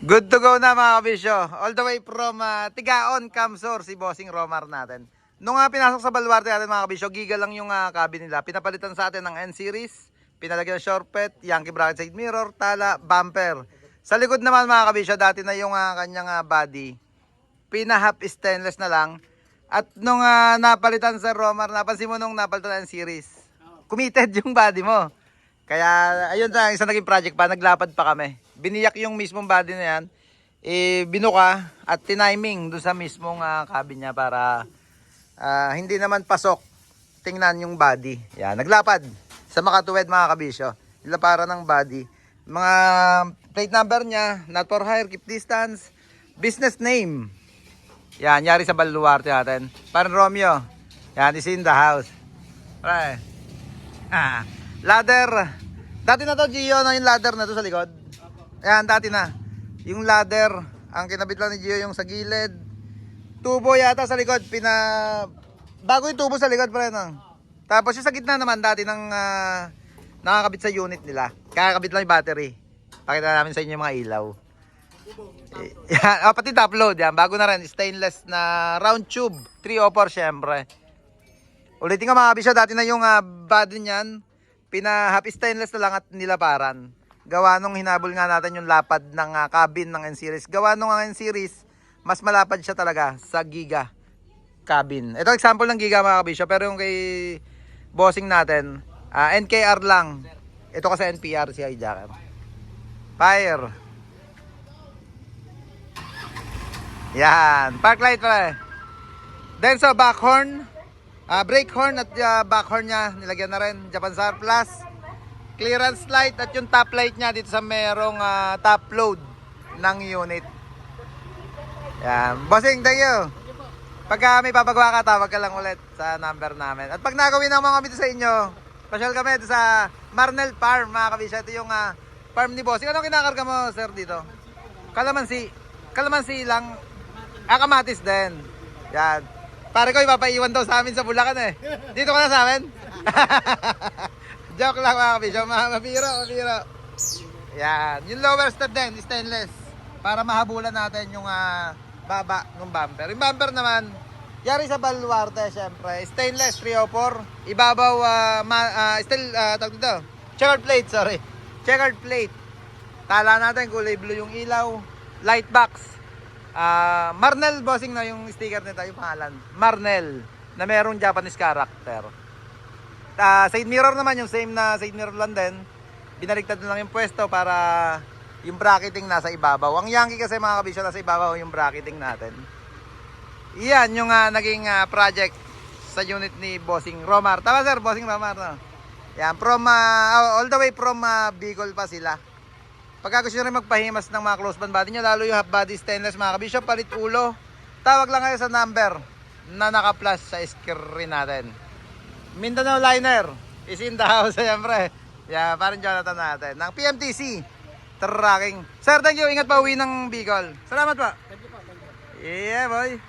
Good to go na mga kabisyo. All the way from Tigaon, Camsor, si Bossing Romar natin. Nung pinasok sa Baluarte natin mga kabisyo, giga lang yung cabin nila. Pinapalitan sa atin ng N-Series, pinalagyan ng shortpet, Yankee bracket side mirror, tala, bumper. Sa likod naman mga kabisyo, dati na yung kanyang body. Pinahap stainless na lang. At nung napalitan sa Romar, napansin mo nung napalitan ng N-Series, committed yung body mo. Kaya ayun na, isang naging project pa, naglapad pa kami. Biniyak yung mismong body na yan, binuka at tiniming doon sa mismong cabin niya para hindi naman pasok tingnan yung body. Yan, naglapad sa makatuwid mga kabisyo. Ilaparan ng body. Mga plate number niya, not for hire, keep distance, business name. Yan, yari sa Baluarte natin. Parang Romeo. Yan, is in the house. Right. Ladder. Dati na to, Gio, no, yung ladder na to sa likod. Ayan, dati na. Yung ladder, ang kinabit lang ni Gio yung sa gilid. Tubo yata sa likod, bago yung tubo sa likod pa rin. Tapos yung sa gitna naman dati nang nakakabit sa unit nila. Kakabit lang yung battery. Pakita namin sa inyo yung mga ilaw. Yan, pati top load, yan. Bago na rin, stainless na round tube. 304 syempre. Ulitin nga mga kabisyo, dati na yung body niyan. Pinahap stainless na lang at nilaparan. Gawa nung hinabol nga natin yung lapad ng cabin ng N-Series. Gawa nung N-Series, mas malapad siya talaga sa Giga cabin. Ito example ng Giga mga kabisyo. Pero yung kay bossing natin, NKR lang. Ito kasi NPR si hijacker. Fire. Yan. Park light pala eh. Then so back horn. Brake horn at back horn niya. Nilagyan na rin. Japan Star Plus. Clearance light at yung top light niya dito sa merong top load ng unit. Yan. Bossing, thank you. Pagka may papagawa ka, tawag ka lang ulit sa number namin. At pag nagawin ng mga kami sa inyo, pasyal kami dito sa Marnel Farm, mga kabisya. Ito yung farm ni Bossing. Anong kinakarga mo, sir, dito? Kalamansi. Kalamansi lang. Kamatis din. Yan. Pare ko, ipapaiwan daw sa amin sa Bulacan eh. Dito ka na sa amin? Joke lang mga kabisyo. Mabiro. Yan. Yung lower step din, stainless. Para mahabulan natin yung baba ng bumper. Yung bumper naman, yari sa Baluarte, syempre. Stainless, 304. Ibabaw, tawag dito. Checkered plate, sorry. Checkered plate. Tala natin, kulay blue yung ilaw. Light box. Marnel Bossing na yung sticker nito, yung pangalan. Marnel, na merong Japanese character. Side mirror naman, yung same na side mirror lang din. Binaligtad na lang yung pwesto para yung bracketing nasa ibabaw. Ang Yankee kasi mga kabisyo, nasa ibabaw yung bracketing natin. Iyan yung naging project sa unit ni Bossing Romar. Tama sir, Bossing Romar, no? Yan, from, all the way from Bicol pa sila. Pagka gusto nyo rin magpahimas ng mga close band body nyo, lalo yung half body stainless mga kabisyo, palit ulo, tawag lang kayo sa number na naka-plus sa screen natin. Mindanao Liner is in the house, siyempre. Yeah, parang Jonathan natin. Ng PMTC Trucking. Sir, thank you. Ingat pa uwi ng Bicol. Salamat pa. Thank you po. Yeah, boy.